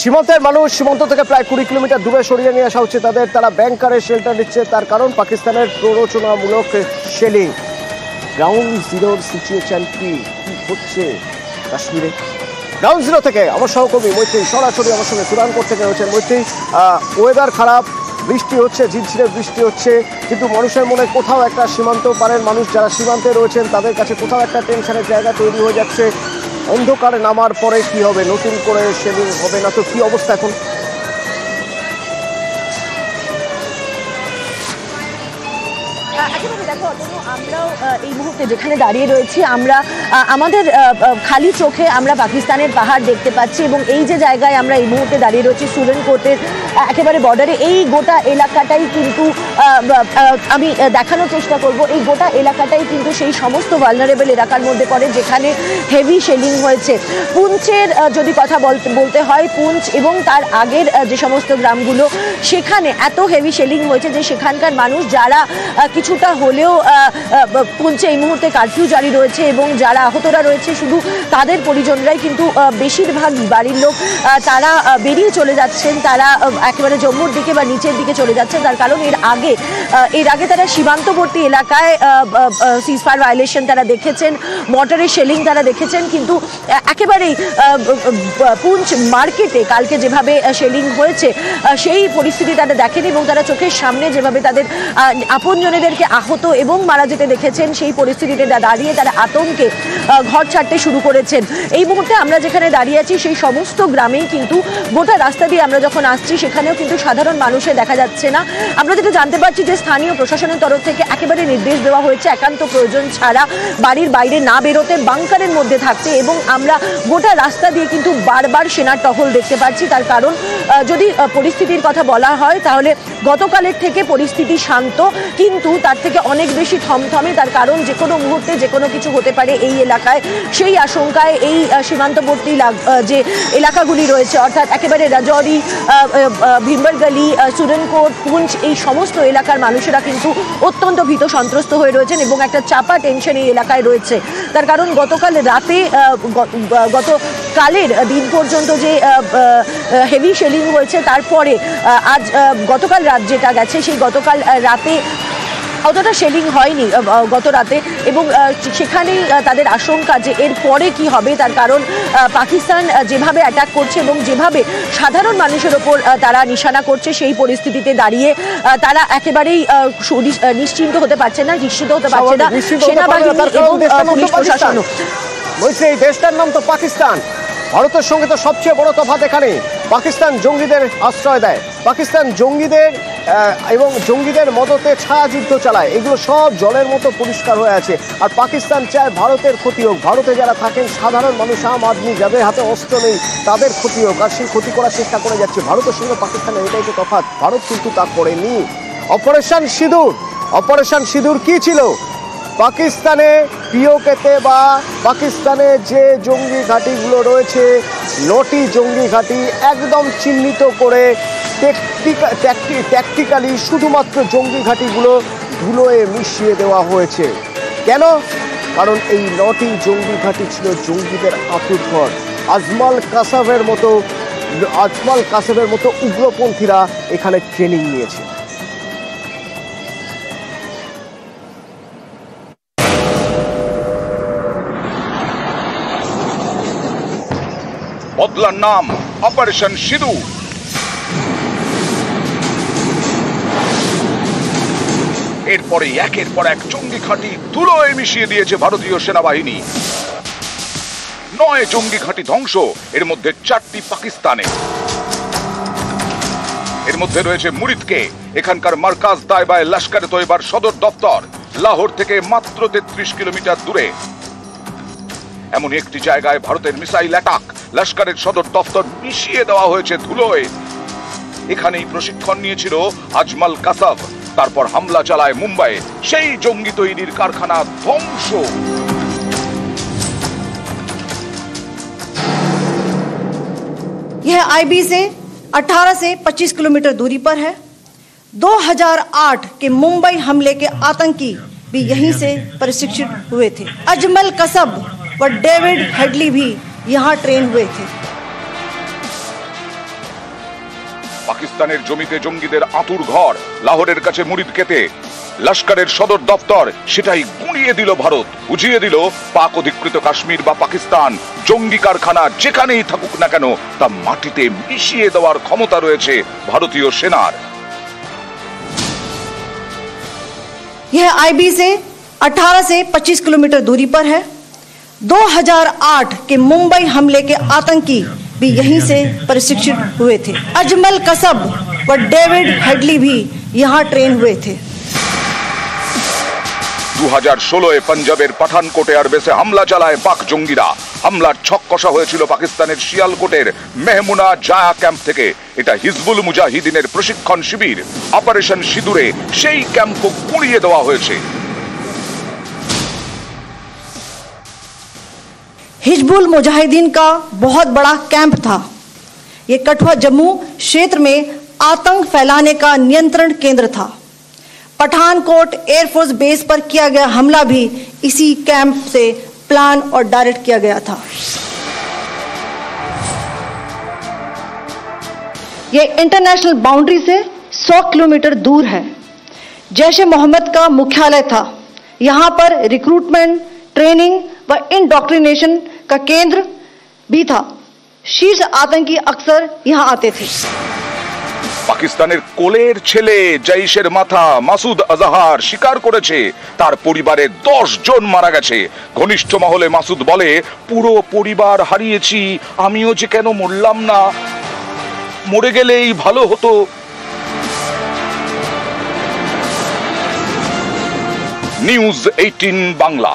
সীমান্তের মানুষ সীমান্ত থেকে প্রায় 20 কিলোমিটার দূরে সরিয়ে নিয়ে আসা হচ্ছে তাদের। তারা ব্যাংকারে শেল্টার নিচ্ছে, তার কারণ পাকিস্তানের প্ররোচনামূলক শেলিং। গ্রাউন্ড জিরোর সিচুয়েশন কি হচ্ছে কাশ্মীরে? গ্রাউন্ড জিরো থেকে আমার সহকর্মী মৈত্রী সরাসরি আমার সঙ্গে তুরান করতে রয়েছেন। মৈত্রী, ওয়েদার খারাপ, বৃষ্টি হচ্ছে, ঝিরঝিরে বৃষ্টি হচ্ছে, কিন্তু মানুষের মনে কোথাও একটা সীমান্ত পারের মানুষ যারা সীমান্তে রয়েছেন তাদের কাছে কোথাও একটা টেনশনের জায়গা তৈরি হয়ে যাচ্ছে। অন্ধকারে নামার পরে কি হবে? নতুন করে শেলিং হবে না তো? কি অবস্থা এখন? একেবারে দেখো অতনু, আমরাও এই মুহূর্তে যেখানে দাঁড়িয়ে রয়েছি আমরা আমাদের খালি চোখে আমরা পাকিস্তানের পাহাড় দেখতে পাচ্ছি এবং এই যে জায়গায় আমরা এই মুহূর্তে দাঁড়িয়ে রয়েছি সুরেনকোটের একেবারে বর্ডারে, এই গোটা এলাকাটাই কিন্তু আমি দেখানোর চেষ্টা করব, এই গোটা এলাকাটাই কিন্তু সেই সমস্ত ভালনারেবল এলাকার মধ্যে পড়ে যেখানে হেভি শেলিং হয়েছে। পুঞ্চের যদি কথা বলতে হয়, পুঞ্চ এবং তার আগের যে সমস্ত গ্রামগুলো সেখানে এত হেভি শেলিং হয়েছে যে সেখানকার মানুষ যারা কিছুটা হলেও পুঞ্চে এই মুহূর্তে কারফিউ জারি রয়েছে এবং যারা আহতরা রয়েছে শুধু তাদের পরিজনরাই কিন্তু বেশিরভাগ বাড়ির লোক তারা বেরিয়ে চলে যাচ্ছেন, তারা একেবারে জম্মুর দিকে বা নিচের দিকে চলে যাচ্ছেন। তার কারণ এর আগে তারা সীমান্তবর্তী এলাকায় সিজফায়ার ভায়োলেশন তারা দেখেছেন, মর্টারের শেলিং তারা দেখেছেন, কিন্তু একেবারেই পুঞ্চ মার্কেটে কালকে যেভাবে শেলিং হয়েছে সেই পরিস্থিতি তারা দেখেনি এবং তারা চোখের সামনে যেভাবে তাদের আপনজনেদেরকে আহত এবং মারা যেতে দেখেছেন সেই পরিস্থিতিতে দাঁড়িয়ে তারা আতঙ্কে ঘর ছাড়তে শুরু করেছেন। এই মুহূর্তে আমরা যেখানে দাঁড়িয়ে আছি সেই সমস্ত গ্রামেই কিন্তু গোটা রাস্তা দিয়ে আমরা যখন আসছি সেখানেও কিন্তু সাধারণ মানুষের দেখা যাচ্ছে না। আমরা যেটা জানতে পারছি যে স্থানীয় প্রশাসনের তরফ থেকে একেবারে নির্দেশ দেওয়া হয়েছে একান্ত প্রয়োজন ছাড়া বাড়ির বাইরে না বেরোতে, বাংকারের মধ্যে থাকতে, এবং আমরা গোটা রাস্তা দিয়ে কিন্তু বারবার সেনার টহল দেখতে পাচ্ছি। তার কারণ যদি পরিস্থিতির কথা বলা হয় তাহলে গতকালের থেকে পরিস্থিতি শান্ত, কিন্তু তার থেকে অনেক বেশি থমথমে। তার কারণ যে কোনো মুহূর্তে যে কোনো কিছু হতে পারে এই এলাকায়, সেই আশঙ্কায় এই সীমান্তবর্তী যে এলাকাগুলি রয়েছে অর্থাৎ একেবারে রাজৌরি, ভিম্বরগলি, সুরেনকোট, পুঞ্চ, এই সমস্ত এলাকার মানুষেরা কিন্তু অত্যন্ত ভীত সন্ত্রস্ত হয়ে রয়েছেন এবং একটা চাপা টেনশন এই এলাকায় রয়েছে। তার কারণ গতকাল রাতে গতকালের দিন পর্যন্ত যে হেভি শেলিং হয়েছে তারপরে আজ গতকাল রাত যেটা গেছে সেই গতকাল রাতে অতটা শেলিং হয়নি গত রাতে, এবং সেখানেই তাদের আশঙ্কা যে এর পরে কি হবে। তার কারণ পাকিস্তান যেভাবে অ্যাটাক করছে এবং যেভাবে সাধারণ মানুষের ওপর তারা নিশানা করছে সেই পরিস্থিতিতে দাঁড়িয়ে তারা একেবারেই নিশ্চিন্ত হতে পারছে না, নিশ্চিত হতে পারছে না সেনাবাহিনী এবং পুলিশ প্রশাসন। এই দেশটার নাম তো পাকিস্তান। ভারতের সঙ্গে তো সবচেয়ে বড় তফাৎ এখানে, পাকিস্তান জঙ্গিদের আশ্রয় দেয়, পাকিস্তান জঙ্গিদের এবং জঙ্গিদের মদতে ছায়া যুদ্ধ চালায়, এগুলো সব জলের মতো পরিষ্কার হয়ে আছে। আর পাকিস্তান চায় ভারতের ক্ষতি হোক, ভারতে যারা থাকেন সাধারণ মানুষ, আম আদমি, যাদের হাতে অস্ত্র নেই তাদের ক্ষতি হোক, আর সেই ক্ষতি করার চেষ্টা করে যাচ্ছে। ভারতের সঙ্গে পাকিস্তানের এটাই তো তফাৎ, ভারত কিন্তু তা করেনি। অপারেশন সিঁদুর কি ছিল? পাকিস্তানে পিওকেতে বা পাকিস্তানে যে জঙ্গি ঘাঁটিগুলো রয়েছে, 9টি জঙ্গি ঘাঁটি একদম চিহ্নিত করে ট্যাকটিক্যালি শুধুমাত্র জঙ্গি ঘাঁটিগুলো ধুলোয় মিশিয়ে দেওয়া হয়েছে। কেন? কারণ এই 9টি জঙ্গি ঘাঁটি ছিল জঙ্গিদের আতুরঘর। আজমাল কাসেবের মতো উগ্রপন্থীরা এখানে ট্রেনিং নিয়েছে। বদলার নাম অপারেশন সিঁদুর। এরপরে একের পর এক জঙ্গি ঘাঁটি ধুলোয় মিশিয়ে দিয়েছে ভারতীয় সেনাবাহিনী। 9 জঙ্গি ঘাঁটি ধ্বংস, এর মধ্যে 4টি পাকিস্তানে। এর মধ্যে রয়েছে মুরিদকে, এখানকার মার্কাজ দায়বায় লস্কর তৈবার সদর দপ্তর, লাহোর থেকে মাত্র 33 কিলোমিটার দূরে। এমন একটি জায়গায় ভারতের মিসাইল অ্যাটাক, লস্করের সদর দপ্তর মিশিয়ে দেওয়া হয়েছে ধুলোয়। এখানেই প্রশিক্ষণ নিয়েছিল আজমাল কাসাব, তারপর হামলা চালায় মুম্বাইয়ে, সেই জঙ্গি তৈরির কারখানা ধ্বংস। यह आईबी से 18 से 25 किलोमीटर दूरी पर है। 2008 के मुंबई हमले के आतंकी भी यहीं से प्रशिक्षित हुए थे। अजमल कसब व डेविड हेडली भी यहाँ ट्रेन हुए थे। পাকিস্তানের জমিতে জঙ্গিদের আঁতুর ঘর, লাহোরের কাছে মুরিদকেতে লস্করের সদর দপ্তর, সেটাই গুঁড়িয়ে দিল ভারত। বুঝিয়ে দিল পাক অধিকৃত কাশ্মীর বা পাকিস্তান জঙ্গি কারখানা যেখানেই থাকুক না কেন তা মাটিতে মিশিয়ে দেওয়ার ক্ষমতা রয়েছে ভারতীয় সেনার। यह आईबी से 18 से 25 किलोमीटर दूरी पर है। 2008 के मुंबई हमले के आतंकी भी यहीं से प्रशिक्षित हुए थे। अजमल कसब व डेविड हेडली भी यहाँ ट्रेन हुए थे। 2016 পাঞ্জাবের পাঠানকোটে এয়ারবেসে হামলা চালায় পাক জঙ্গিরা। হামলার ছক কষা হয়েছিল পাকিস্তানের শিয়ালকোটের মেহমুনা জায়া ক্যাম্প থেকে। এটা হিজবুল মুজাহিদিনের প্রশিক্ষণ শিবির। অপারেশন সিঁদুরে সেই ক্যাম্পও গুঁড়িয়ে দেওয়া হয়েছে। हिजबुल मुजाहिदीन का बहुत बड़ा कैंप था। ये कठुआ जम्मू क्षेत्र में आतंक फैलाने का नियंत्रण केंद्र था। पठानकोट एयरफोर्स बेस पर किया गया हमला भी इसी कैंप से प्लान और डायरेक्ट किया गया था। ये इंटरनेशनल बाउंड्री से 100 किलोमीटर दूर है। जैश ए मोहम्मद का मुख्यालय था। यहाँ पर रिक्रूटमेंट, ट्रेनिंग व इंडॉक्ट्रिनेशन का केंद्र भी था। शीर्ष आतंकी अक्सर यहाँ आते थे। পাকিস্তানের কোলের ছেলে জৈশের মাথা মাসুদ আজহার স্বীকার করেছে তার পরিবারে 10 জন মারা গেছে। ঘনিষ্ঠ মহলে মাসুদ বলে, পুরো পরিবার হারিয়েছি, আমিও যে কেন মরলাম না, মরে গেলেই ভালো হতো। নিউজ 18 বাংলা।